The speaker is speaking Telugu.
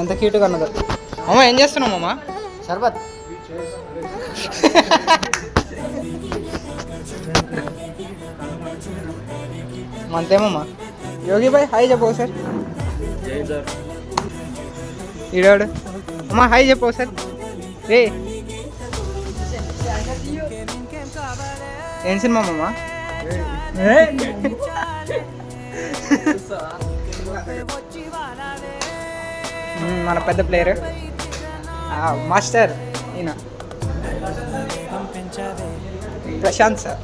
ఎంత క్యూట్గా ఉన్నదో. అమ్మ ఏం చేస్తున్నావు అమ్మ? షర్బత్. అంతేమమ్మా. యోగి బాయ్ హాయ్ చెప్పు సార్. ఈడాడు అమ్మ హాయ్ చెప్పు సార్. రే ఏం సినిమా అమ్మా? మన పెద్ద ప్లేయర్ మాస్టర్ ఈయన ప్రశాంత్ సార్.